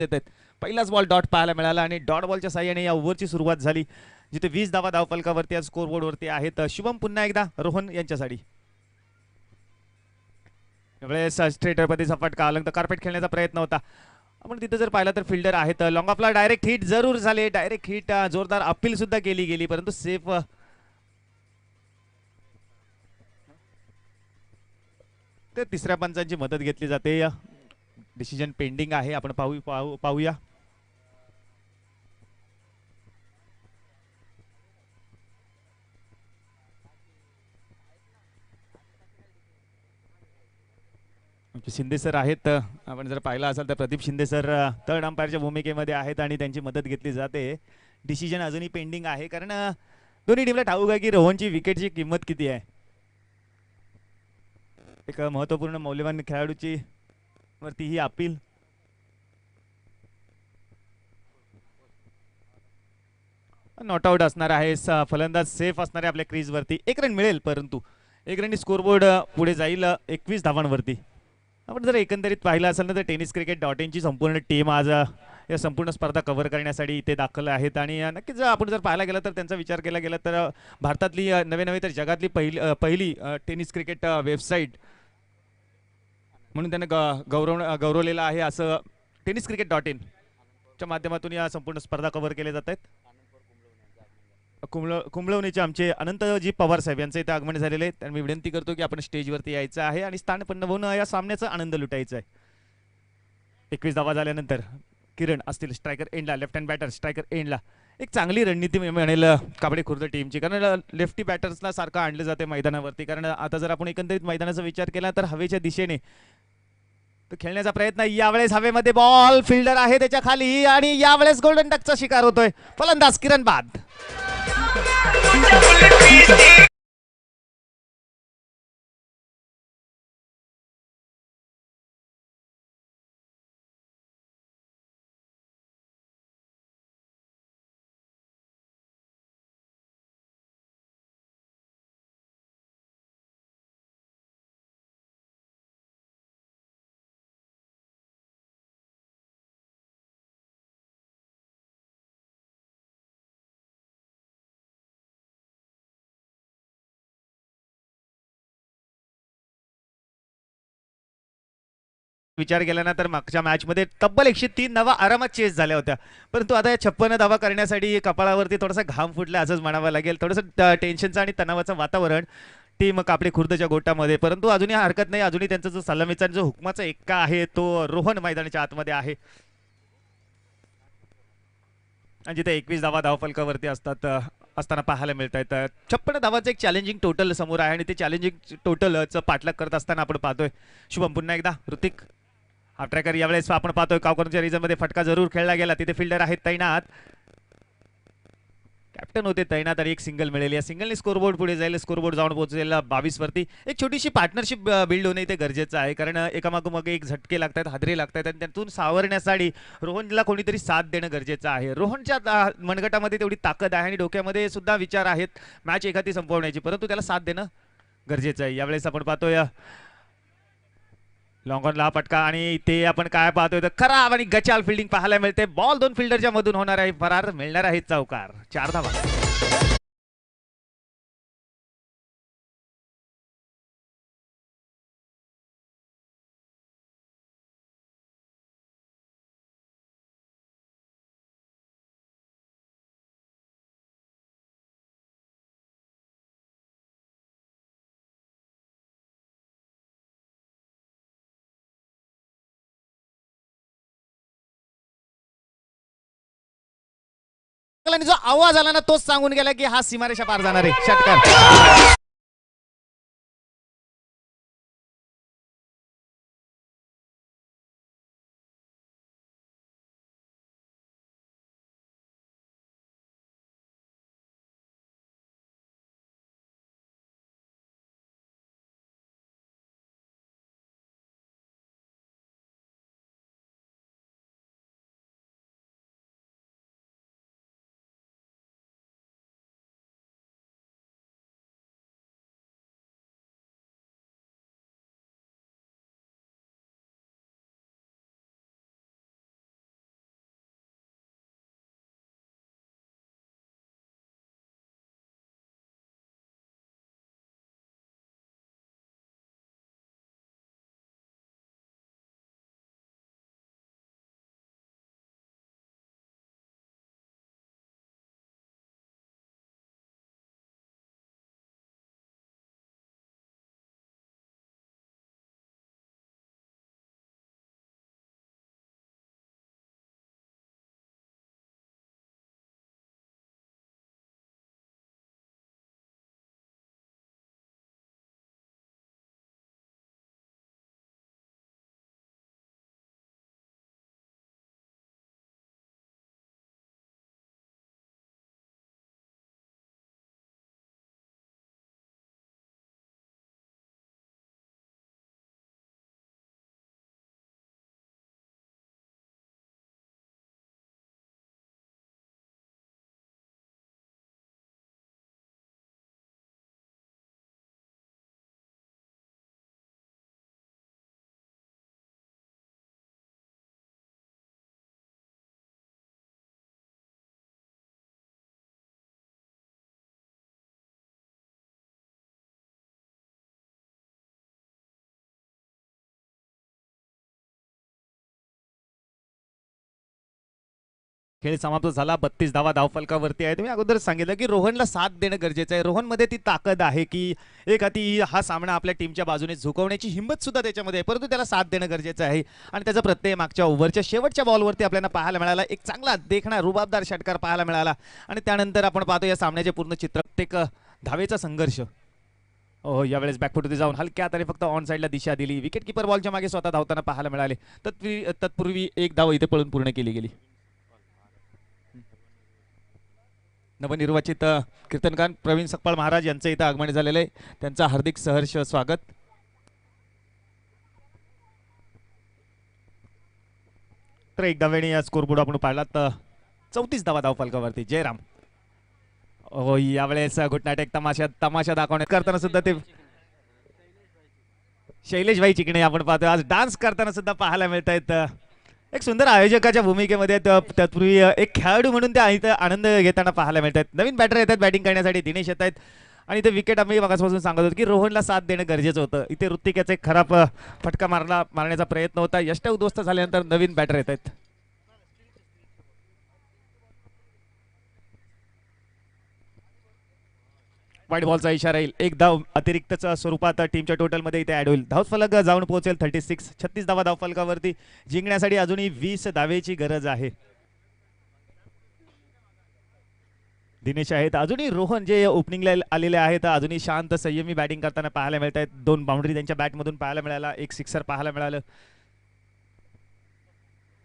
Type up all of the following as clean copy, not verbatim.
देतात. पहिलाच ball dot पाहायला मिळाला आणि डॉट बॉलच्या साह्याने या ओव्हरची सुरुवात झाली, जिथे 20 धावा धावफलकावरती आज स्कोरबोर्डवरती आहेत. शुभम पुन्हा एकदा रोहन यांच्यासाठी वेळेस स्ट्रेटरपतीचा फटका अलंग कार्पेट खेळण्याचा प्रयत्न होता. आपण तिथे जर पाहिलं तर फिल्डर आहेत. लॉंग ऑफला डायरेक्ट हिट जरूर झाले, डायरेक्ट हिट, जोरदार अपील सुद्धा केली गेली, परंतु सेफ. तर तिसऱ्या पंचांची मदत घेतली जाते. डिसिजन पेंडिंग आहे, आपण पाहूया. शिंदे सर आहेत. आपण जर पाहिलं असेल तर प्रदीप शिंदे सर थर्ड अंपायरच्या भूमिकेमध्ये आहेत आणि त्यांची मदत घेतली जाते. डिसिजन अजूनही पेंडिंग आहे, कारण दोन्ही टीमला ठाऊक आहे की रोहनची विकेटची किंमत किती आहे. एक महत्वपूर्ण मौल्यवान खेळाडूची वरती ही अपील. नॉट आउट असणार आहे. फलंदाज सेफ असणार आहे आपल्या क्रीजवरती. एक रन मिळेल, परंतु एक रननी स्कोरबोर्ड पुढे जाईल 21 धावांवरती. आपण जर एकंदरीत पाहिलं असेल ना तर टेनिस क्रिकेट डॉट इनची संपूर्ण टीम आज या संपूर्ण स्पर्धा कव्हर करण्यासाठी इथे दाखल आहेत. आणि नक्कीच जर आपण जर पाहायला गेलं तर त्यांचा विचार केला गेला तर भारतातली नवे नवे तर जगातली पहिली टेनिस क्रिकेट वेबसाईट म्हणून त्यांना गौरवलेलं आहे, असं टेनिस क्रिकेट डॉट इन च्या माध्यमातून या संपूर्ण स्पर्धा कव्हर केल्या जात आहेत. कुंभलवणीचे आमचे अनंतजी पवार साहेब यांचं इथे आगमन झालेले आहे. त्यांनी विनंती करतो की आपण स्टेजवरती यायचं आहे आणि स्थान बनवून या सामन्याचा आनंद लुटायचा आहे. 21 धावा झाल्यानंतर किरण असतील स्ट्रायकर एंडला, लेफ्ट हँड बॅटर स्ट्रायकर एंडला. एक चांगली रणनीती म्हणेल काबडे खुर्द टीमची, कारण लेफ्टी बॅटर्सला सारखं आणलं जाते मैदानावरती. कारण आता जर आपण एकंदरीत मैदानाचा विचार केला तर हवेच्या दिशेने तो खेळण्याचा प्रयत्न. यावेळेस हवेमध्ये बॉल, फिल्डर आहे त्याच्या खाली आणि यावेळेस गोल्डन डकचा शिकार होतोय फलंदाज किरण बाद. विचार केला ना तर मागच्या मॅचमध्ये तब्बल 103 धावा आरामात चेस झाल्या होत्या, परंतु आता या 56 धावा करण्यासाठी कपाळावरती थोडासा घाम फुटला असंच म्हणावं लागेल. थोडंसं टेन्शनचं आणि तणावाचं वातावरण टीम कापडे खुर्दच्या गोटामध्ये, परंतु अजूनही हरकत नाही. अजूनही त्यांचा जो सलामीचा जो हुकमाचा एक्का आहे तो रोहन मैदानाच्या आतमध्ये आहे आणि जिथे 21 धावा धावफलकावरती असताना पाहायला मिळत आहेत. 56 धावाचं एक चॅलेंजिंग टोटल समोर आहे आणि ते चॅलेंजिंग टोटलचं पाठलाग करत असताना आपण पाहतोय. शुभम पुन्हा एकदा ऋतिक हा ट्रॅकर. यावेळेस आपण पाहतोय कावकरच्या रिजनमध्ये फटका जरूर खेळला गेला. तिथे फिल्डर आहेत तैनात, कॅप्टन होते तैनात आणि एक सिंगल मिळेल. या सिंगलने स्कोरबोर्ड पुढे जाईल. स्कोरबोर्ड जाऊन पोहोचेल 22 वरती. एक छोटीशी पार्टनरशिप बिल्ड होणे इथे गरजेचं आहे, कारण एकामागोमाग एक झटके लागतात, हादरे लागतात आणि त्यातून सावरण्यासाठी रोहनला कोणीतरी साथ देणं गरजेचं आहे. रोहनच्या मनगटामध्ये तेवढी ताकद आहे आणि डोक्यामध्ये सुद्धा विचार आहेत मॅच एखादी संपवण्याची, परंतु त्याला साथ देणं गरजेचं आहे. यावेळेस आपण पाहतोय लॉंग ऑन ला फटका आणि ते आपण काय पाहतोय तर खराब आणि गचाल फिल्डिंग पाहायला मिळते. बॉल 2 फिल्डरच्या मधून होणार आहे फरार, मिळणार आहे चौकार. 4 धावा. जो आवाज आला ना तोच सांगून गेला की हा सीमारेषा पार जाणार आहे. षटकार. खेळ समाप्त झाला. 32 धावा धावफलकावरती आहे. तुम्ही अगोदर सांगितलं की रोहनला साथ देणं गरजेचं आहे. रोहनमध्ये ती ताकद आहे की एक हाती हा सामना आपल्या टीमच्या बाजूने झुकवण्याची हिंमत सुद्धा त्याच्यामध्ये आहे, परंतु त्याला साथ देणं गरजेचं आहे. आणि त्याचा प्रत्यय मागच्या ओव्हरच्या शेवटच्या बॉलवरती आपल्याला पाहायला मिळाला. एक चांगला देखणा रुबाबदार षटकार पाहायला मिळाला. आणि त्यानंतर आपण पाहतो या सामन्याचे पूर्ण चित्र, प्रत्येक धावेचा संघर्ष. हो, यावेळेस बॅकफुटमध्ये जाऊन हलक्या हाताने फक्त ऑन साईडला दिशा दिली. विकेट किपर बॉलच्या मागे स्वतः धावताना पाहायला मिळाले. तत्पूर्वी एक धाव इथे पळून पूर्ण केली गेली. नवनिर्वाचित कीर्तनकार प्रवीण सकपाळ महाराज यांचं इथं आगमन झालेलं आहे. त्यांचं हार्दिक सहर्ष स्वागत. तर एक धावेने या स्कोरबोर्ड आपण पाहिला तर 34 धावा धावफलकावरती. जयराम हो, यावेळेस गुड नाईट एक तमाशा दाखवण्यात करताना सुद्धा ते शैलेश भाई चिकणे आपण पाहतोय आज डान्स करताना सुद्धा पाहायला मिळत आहेत. एक सुंदर आयोजकाच्या भूमिकेमध्ये तत्पूर्वी एक खेळाडू म्हणून ते इथं आनंद घेताना पाहायला मिळत आहेत. नवीन बॅटर येतात बॅटिंग करण्यासाठी, दिनेश येत आहेत. आणि इथे विकेट आम्ही मागासपासून सांगत होतो की रोहनला साथ देणं गरजेचं होतं. इथे ऋतिक याचा एक खराब फटका मारण्याचा प्रयत्न होता. यष्ट उद्ध्वस्त झाल्यानंतर नवीन बॅटर येत आहेत. वाईट बॉलचा इशारा येईल. एक धाव अतिरिक्तच्या स्वरूपात टीमच्या टोटलमध्ये इथे ऍड होईल. धावफलक जाऊन पोहोचेल 36. 36 धावा धावफलकावरती. जिंकण्यासाठी अजूनही 20 धावेची गरज आहे. दिनेश आहेत, अजूनही रोहन जे ओपनिंगला आलेले आहेत अजूनही शांत संयमी बॅटिंग करताना पाहायला मिळत आहेत. 2 बाउंड्री त्यांच्या बॅटमधून पाहायला मिळाला. एक सिक्सर पाहायला मिळालं.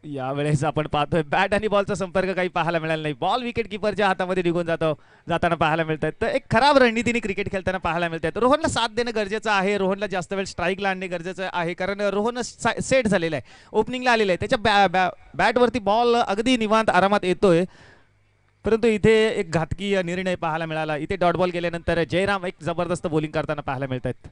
यावेळेस आपण पाहतोय बॅट आणि बॉलचा संपर्क काही पाहायला मिळाला नाही. बॉल विकेट किपरच्या हातामध्ये निघून जाताना पाहायला मिळत आहेत. तर एक खराब रणनीतीने क्रिकेट खेळताना पाहायला मिळत आहेत. रोहनला साथ देणं गरजेचं आहे. रोहनला जास्त वेळ स्ट्राईकला आणणे गरजेचं आहे, कारण रोहन सेट झालेला आहे, ओपनिंगला आलेला आहे. त्याच्या बॅटवरती बॉल अगदी निवांत आरामात येतोय, परंतु इथे एक घातकी निर्णय पाहायला मिळाला. इथे डॉट बॉल गेल्यानंतर जयराम एक जबरदस्त बॉलिंग करताना पाहायला मिळत आहेत.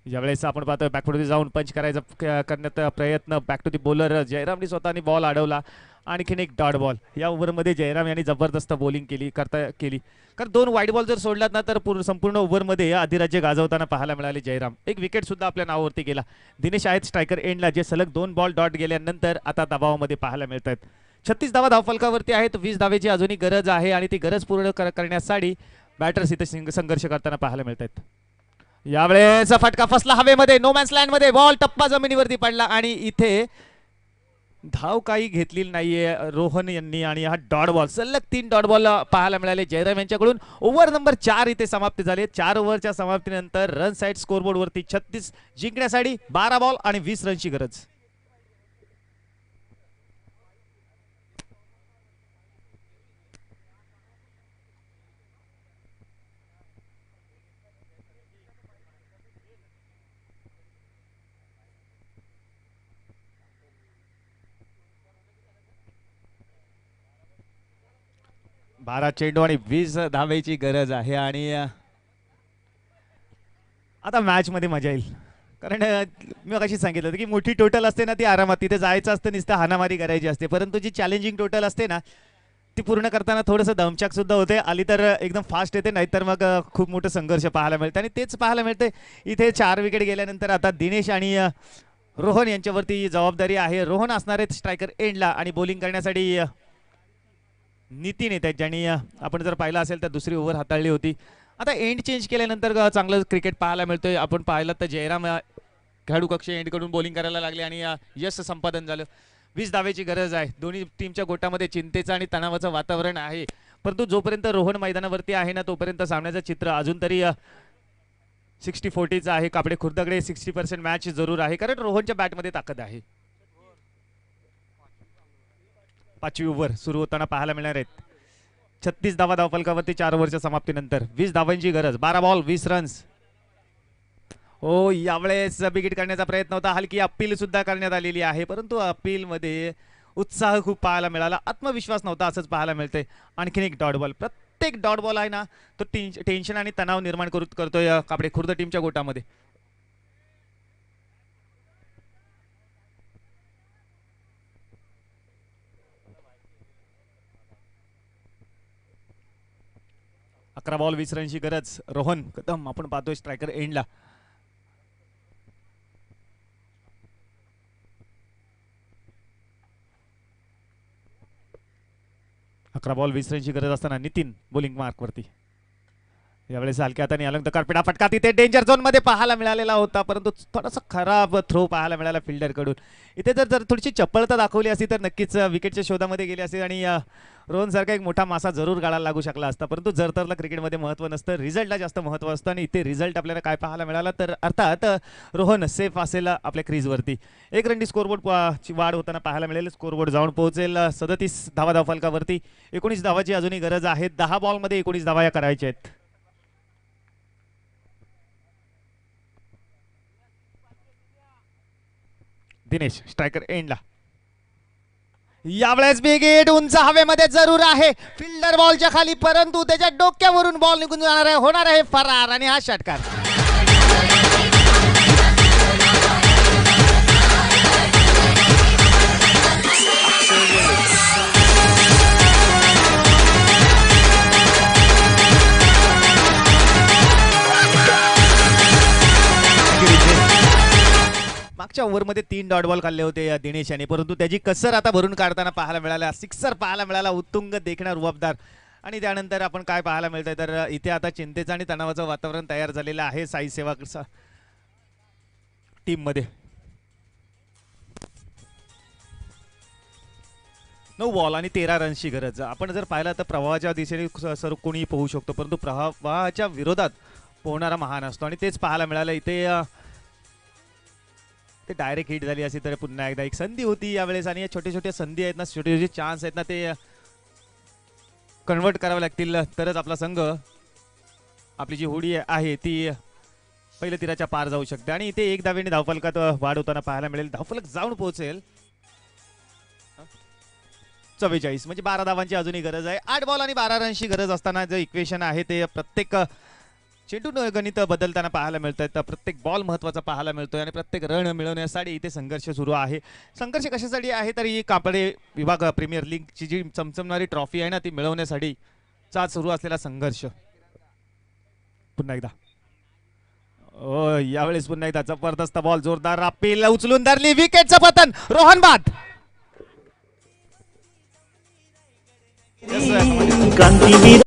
यावेळेस आपण पाहतोय बॅकफुटमध्ये जाऊन पंच करण्याचा प्रयत्न. बॅक टू दी बॉलर जयरामने स्वतःने बॉल अडवला. आणखीन एक डॉट बॉल. या ओव्हरमध्ये जयराम यांनी जबरदस्त बॉलिंग केली. कारण 2 वाईट बॉल जर सोडलात ना तर संपूर्ण ओव्हरमध्ये अधिराज्य गाजवताना पाहायला मिळाले जयराम. एक विकेट सुद्धा आपल्या नावावरती गेला. दिनेश आहेत स्ट्रायकर एंडला, जे सलग 2 बॉल डॉट गेल्यानंतर आता दबावामध्ये पाहायला मिळत आहेत. 36 धावा धावफलकावरती आहेत. 20 धावेची अजूनही गरज आहे आणि ती गरज पूर्ण करण्यासाठी बॅटर्स इथे संघर्ष करताना पाहायला मिळत आहेत. यावेळेस फटका फसला हवेमध्ये, नो मॅन्स लँड मध्ये. बॉल टप्पा जमिनीवरती पडला आणि इथे धाव काही घेतलेली नाहीये रोहन यांनी. आणि हा डॉट बॉल, सलग 3 डॉट बॉल पाहायला मिळाले जयराम यांच्याकडून. ओव्हर नंबर 4 इथे समाप्ती झाली. 4 ओव्हरच्या समाप्तीनंतर रन साईड स्कोरबोर्ड वरती 36. जिंकण्यासाठी 12 बॉल आणि 20 रनची गरज. बारा चेंडू आणि 20 धावेची गरज आहे. आणि आता मॅच मध्ये मजा येईल, कारण मी कशी सांगितलं होतं की मोठी टोटल असते ना ती आरामात तिथे जायचं असतं, नुसतं हानामारी करायची असते. परंतु जी चॅलेंजिंग टोटल असते ना ती पूर्ण करताना थोडंसं दमछाक सुद्धा होते. आली तर एकदम फास्ट येते, नाहीतर मग खूप मोठं संघर्ष पाहायला मिळतं. आणि तेच पाहायला मिळते इथे. 4 विकेट गेल्यानंतर आता दिनेश आणि रोहन यांच्यावरती जबाबदारी आहे. रोहन असणार आहेत स्ट्रायकर एंडला आणि बॉलिंग करण्यासाठी नितीन येत आहेत, ज्यांनी आपण जर पाहिलं असेल तर दुसरी ओव्हर हाताळली होती. आता एंड चेंज केल्यानंतर चांगलं क्रिकेट पाहायला मिळतोय. आपण पाहिलं तर जयराम खेळाडू कक्ष एंड कडून बॉलिंग करायला लागले आणि यश संपादन झालं. 20 धावेची गरज आहे. दोन्ही टीमच्या गोटामध्ये चिंतेचं आणि तणावाचं वातावरण आहे. परंतु जोपर्यंत रोहन मैदानावरती आहे ना तोपर्यंत सामन्याचं चित्र अजून तरी 60-40चं आहे. कापडे खुर्दकडे 60% मॅच जरूर आहे, कारण रोहनच्या बॅटमध्ये ताकद आहे. 5वी ओव्हर सुरू होताना पाहायला मिळणार आहेत. 36 धावा धावफलकावरती 4 ओव्हरच्या समाप्तीनंतर. 20 धावांची गरज. 12 बॉल 20 रन्स. हो, यावेळेस बिगिट करण्याचा प्रयत्न होता. हलकी अपील सुद्धा करण्यात आलेली आहे, परंतु अपील मध्ये उत्साह खूप पाहायला मिळाला. आत्मविश्वास नव्हता असंच पाहायला मिळतंय. आणखीन एक डॉट बॉल. प्रत्येक डॉट बॉल आहे ना तो टेन्शन आणि तणाव निर्माण करतोय कापडे खुर्द टीमच्या गोटामध्ये. अकरा बॉल 20 रनची गरज. रोहन कदम आपण पाहतोय स्ट्रायकर एंडला. 11 बॉल 20 रनची गरज असताना नितीन बॉलिंग मार्कवरती. यावेळेस हलक्या हाताने अलंग कारपिटा फटका तिथे डेंजर झोन मध्ये पाहायला मिळालेला होता, परंतु थोडासा खराब थ्रो पाहायला मिळाला फिल्डर कडून. इथे जर थोडीशी चपळता दाखवली असती तर नक्कीच विकेटच्या शोधामध्ये गेले असते आणि रोहन सारखा एक मोठा मासा जरूर गाळायला लागू शकला असता. परंतु जरतरला क्रिकेटमध्ये महत्त्व नसतं, रिझल्टला जास्त महत्त्व असतं आणि इथे रिझल्ट आपल्याला काय पाहायला मिळाला तर अर्थात रोहन सेफ असेल आपल्या क्रीजवरती. 1 रननी स्कोरबोर्ड ची वाढ होताना पाहायला मिळेल. स्कोरबोर्ड जाऊन पोहोचेल 37 धावा धावफलकावरती. 19 धावाची अजूनही गरज आहे. 10 बॉलमध्ये 19 धावा या करायच्या आहेत. दिनेश स्ट्रायकर एंडला. यावेळेस बिग हिट उंच हवेमध्ये जरूर आहे फिल्डर बॉलच्या खाली, परंतु त्याच्या डोक्यावरून बॉल निघून जाणार आहे, होणार आहे फरार आणि हा षटकार. मागच्या ओव्हरमध्ये 3 डॉट बॉल खाल्ले होते दिनेश याने, परंतु त्याची कसर आता भरून काढताना पाहायला मिळाला. सिक्सर पाहायला मिळाला, उत्तुंग देखणा रुबाबदार. आणि त्यानंतर आपण काय पाहायला मिळतंय तर इथे आता चिंतेचं आणि तणावाचं वातावरण तयार झालेलं आहे साई सेवाग टीम मध्ये. 9 बॉल आणि 13 रनची गरज. आपण जर पाहिलं तर प्रवाहाच्या दिशेने सर्व कोणी पोहू शकतो, परंतु प्रवाहाच्या विरोधात पोहणारा महान असतो आणि तेच पाहायला मिळालं इथे. ते डायरेक्ट हिट झाली असेल तर पुन्हा एकदा एक संधी होती यावेळेस, आणि या छोटे छोटे संधी आहेत ना, छोटे छोटे चान्स आहेत ना, ते कन्वर्ट करावे लागतील तरच आपला संघ, आपली जी होडी आहे ती पहिल्या तीराच्या पार जाऊ शकते. आणि इथे 1 धावेने धावफलकात वाढ होताना पाहायला मिळेल. धावफलक जाऊन पोहोचेल 44, म्हणजे 12 धावांची अजूनही गरज आहे. 8 बॉल आणि 12 रनची गरज असताना जे इक्वेशन आहे ते प्रत्येक चेंडू गणित बदलताना पाहायला मिळतंय. तर प्रत्येक बॉल महत्त्वाचा पाहायला मिळतोय आणि प्रत्येक रन मिळवण्यासाठी इथे संघर्ष सुरू आहे. संघर्ष कशासाठी आहे तर ही कापडे विभाग प्रीमियर लीगची जी चमचमणारी ट्रॉफी आहे ना, ती मिळवण्यासाठी चा सुरू असलेला संघर्ष. पुन्हा एकदा यावेळेस पुन्हा एकदा जबरदस्त बॉल, जोरदार अपील, उचलून धरली, विकेटचं पतन, रोहन बाद. क्रांतीवीर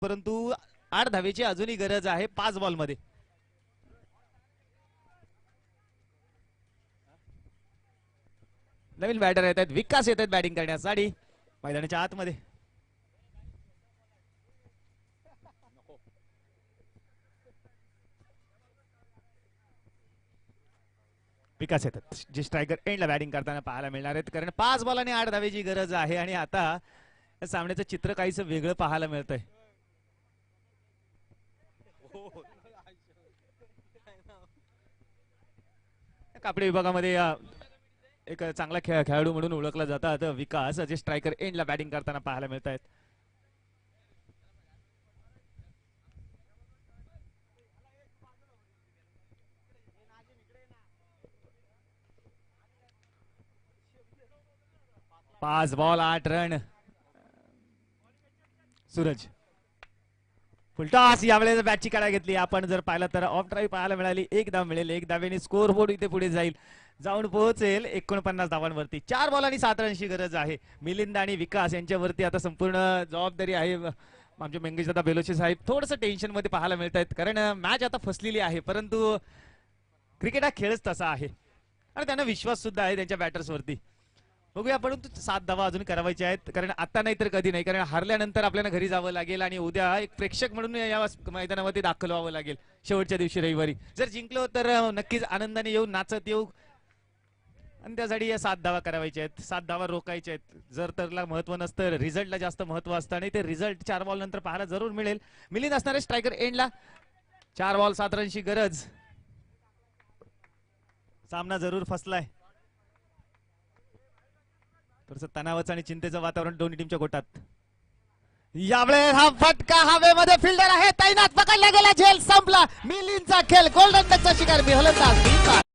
परंतु 8 धावेची अजूनही गरज आहे 5 बॉल मध्ये. नवीन बॅटर येत आहेत, विकास येत आहेत बॅटिंग करण्यासाठी मैदानाच्या आतमध्ये. विकास येतात जे स्ट्रायकर एंडला बॅटिंग करताना पाहायला मिळणार आहेत, कारण 5 बॉल आणि 8 धावेची गरज आहे. आणि आता या सामन्याचं चित्र काहीसं वेगळं पाहायला मिळतंय. कापडी विभागामध्ये एक चांगला खेळाडू म्हणून ओळखला जातात विकास, जे स्ट्रायकर एंडला बॅटिंग करताना पाहायला मिळत आहेत. पाच बॉल 8 रन. सूरज फुलटॉस यावेळेस बॅटची काढा घेतली. आपण जर पाहिलं तर ऑफ ड्राईव्ह पाहायला मिळाली. 1 धाव मिळेल. 1 धावेने स्कोर बोर्ड इथे पुढे जाईल, जाऊन पोहोचेल 49 धावांवरती. 4 बॉल आणि 7 रनची गरज आहे. मिलिंद आणि विकास यांच्यावरती आता संपूर्ण जबाबदारी आहे. आमचे मंगेश दादा बेलोचे साहेब थोडंसं टेन्शन मध्ये पाहायला मिळत आहेत, कारण मॅच आता फसलेली आहे, परंतु क्रिकेट हा खेळच तसा आहे आणि त्यांना विश्वास सुद्धा आहे त्यांच्या बॅटर्स वरती. बघूया, परंतु 7 धावा अजून करायच्या आहेत, कारण आता नाही तर कधी नाही, कारण हारल्यानंतर आपल्याला घरी जावं लागेल आणि उद्या एक प्रेक्षक म्हणून या मैदानामध्ये दाखल व्हावं लागेल शेवटच्या दिवशी रविवारी. जर जिंकलो तर नक्कीच आनंदाने येऊ, नाचत येऊ, आणि त्यासाठी या 7 धावा करायच्या आहेत. 7 धावा रोखायच्या आहेत. जर तरला महत्व नसतं, रिझल्टला जास्त महत्व असतं आणि ते रिझल्ट 4 बॉल नंतर पाहायला जरूर मिळेल. मिलिंद असणारे स्ट्रायकर एंडला. 4 बॉल 7 रनची गरज. सामना जरूर फसलाय. थोडंसं तणावाचं आणि चिंतेचं वातावरण दोन्ही टीमच्या गोटात. यावेळेस हा फटका हवेमध्ये फिल्डर आहे तैनात पकडला गेला झेल संपला मिलिंदचा खेळ गोल्डन टचचा शिकार फलंदाज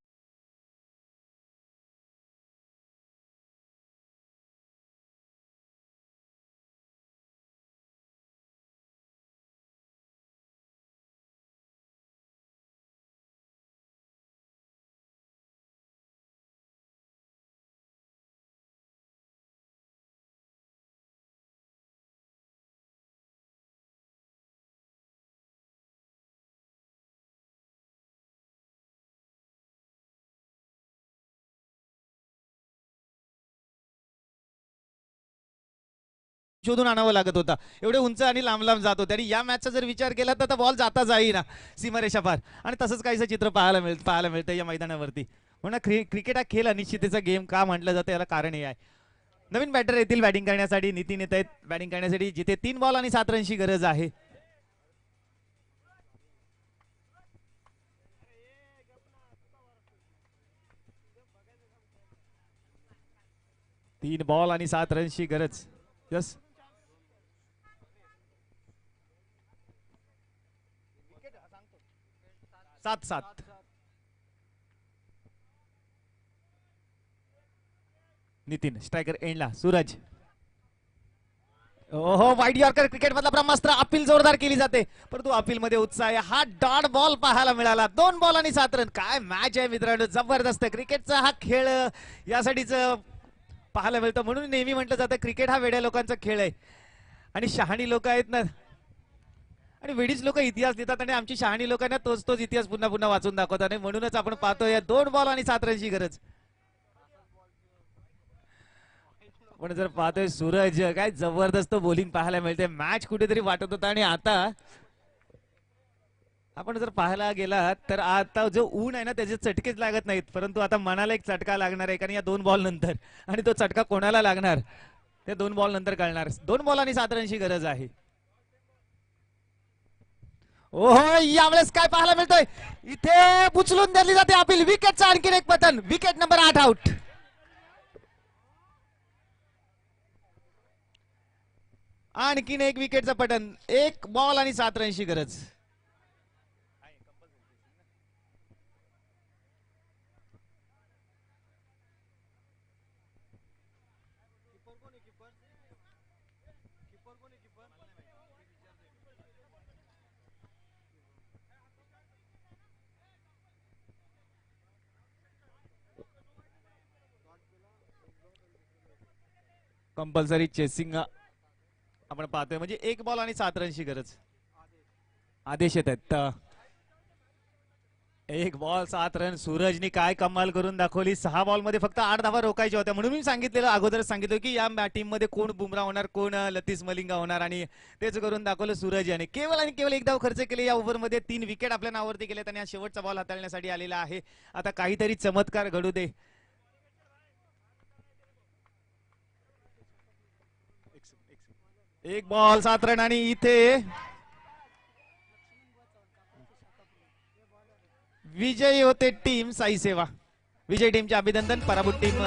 शोधून आणावं लागत होता एवढे उंच आणि लांब लांब जात होते आणि या मॅचचा जर विचार केला तर बॉल जाता जाईना सीमारेषा पार आणि तसंच काहीसं चित्र पाहायला मिळतं या मैदानावरती म्हणून क्रिकेट हा खेळ अनिश्चिततेचा गेम का म्हटलं जातं याला कारण हे आहे नवीन बॅटर येतील बॅटिंग करण्यासाठी नितीन येत आहेत बॅटिंग करण्यासाठी जिथे 3 बॉल आणि 7 रनची गरज आहे 3 बॉल आणि 7 रनची गरज यस 7-7 नितीन स्ट्रायकर एंडला सूरज ओहो वाईट यॉर्कर क्रिकेट मधला ब्रह्मास्त्र अपील जोरदार केली जाते परंतु अपील मध्ये उत्साह आहे हा डॉट बॉल पाहायला मिळाला 2 बॉल आणि 7 रन काय मॅच आहे मित्रांनो जबरदस्त क्रिकेटचा हा खेळ यासाठीच पाहायला मिळतं म्हणून नेहमी म्हटलं जातं क्रिकेट हा वेड्या लोकांचा खेळ आहे आणि शहाणी लोक आहेत ना आणि वेडीच लोक इतिहास लिहितात आणि आमची शहाणी लोकांना तोच तोच इतिहास पुन्हा पुन्हा वाचून दाखवतात आणि म्हणूनच आपण पाहतो या 2 बॉल आणि 7 रनची गरज पण जर पाहतोय सूरज काय जबरदस्त बॉलिंग पाहायला मिळते मॅच कुठेतरी वाटत होता आणि आता आपण जर पाहायला गेला तर आता जो ऊन आहे ना त्याचे चटकेच लागत नाहीत परंतु आता मनाला एक चटका लागणार आहे कारण या 2 बॉल नंतर आणि तो चटका कोणाला लागणार त्या 2 बॉल नंतर कळणार 2 बॉल आणि 7 रनची गरज आहे ओहो यावेळेस काय पाहायला मिळतोय इथे उचलून दिली जाते अपील विकेटचं आणखीन एक पतन विकेट नंबर 8 आउट आणखीन एक विकेटचं पटन 1 बॉल आणि 7 रनची गरज कंपल्सरी चेसिंग आपण पाहतोय म्हणजे 1 बॉल आणि 7 रनची गरज आदेश येत आहेत 1 बॉल 7 रन सूरजनी काय कमाल करून दाखवली 6 बॉल मध्ये फक्त 8 धावा रोखायच्या होत्या म्हणून मी सांगितलेलं अगोदरच सांगितलं की या टीम मध्ये कोण बुमरा होणार कोण लतीस मलिंगा होणार आणि तेच करून दाखवलं सूरज याने केवळ आणि केवळ 1 धाव खर्च केले या ओव्हर मध्ये 3 विकेट आपल्या नावावरती केलेत आणि हा शेवटचा बॉल हाताळण्यासाठी आलेला आहे आता काहीतरी चमत्कार घडू दे 1 बॉल 7 रन आणि इथे विजयी होते टीम साई सेवा विजय टीमचे अभिनंदन पराभूत टीम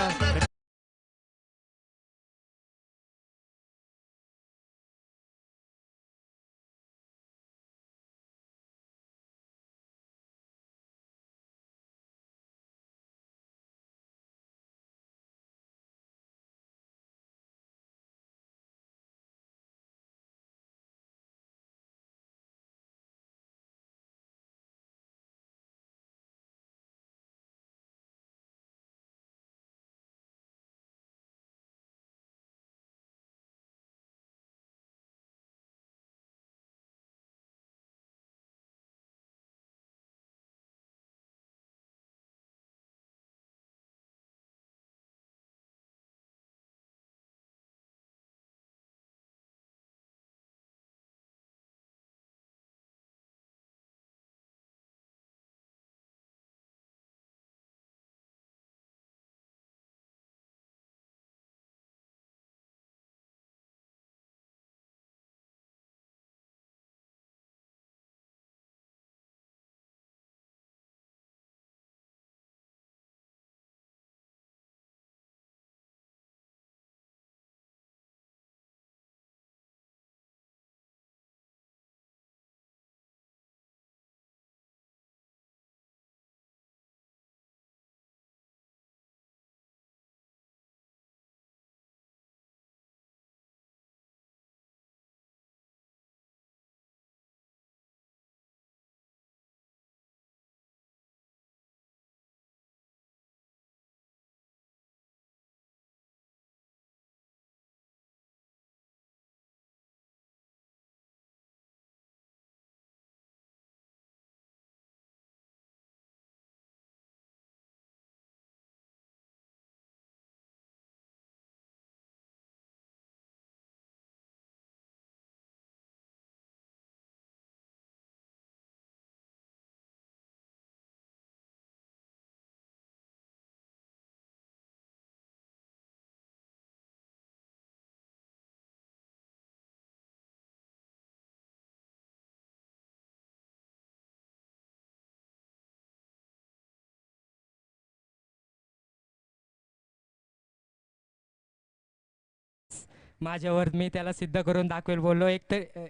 माझ्यावर मी त्याला सिद्ध करून दाखवेल बोललो. एक तर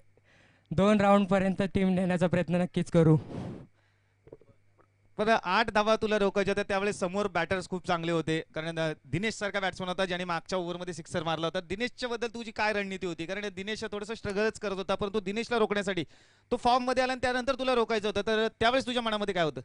2 राऊंडपर्यंत टीम नेण्याचा प्रयत्न नक्कीच करू. पण 8 धावा तुला रोखायच्या होत्या त्यावेळेस समोर बॅटर्स खूप चांगले होते कारण दिनेश सारखा बॅट्समन होता ज्याने मागच्या ओव्हरमध्ये सिक्सर मारला होता. दिनेशच्या बद्दल तुझी काय रणनीती होती कारण दिनेश थोडंसं स्ट्रगलच करत होता परंतु दिनेशला रोखण्यासाठी तो फॉर्म मध्ये आला आणि त्यानंतर तुला रोखायचं होतं तर त्यावेळेस तुझ्या मनामध्ये काय होतं?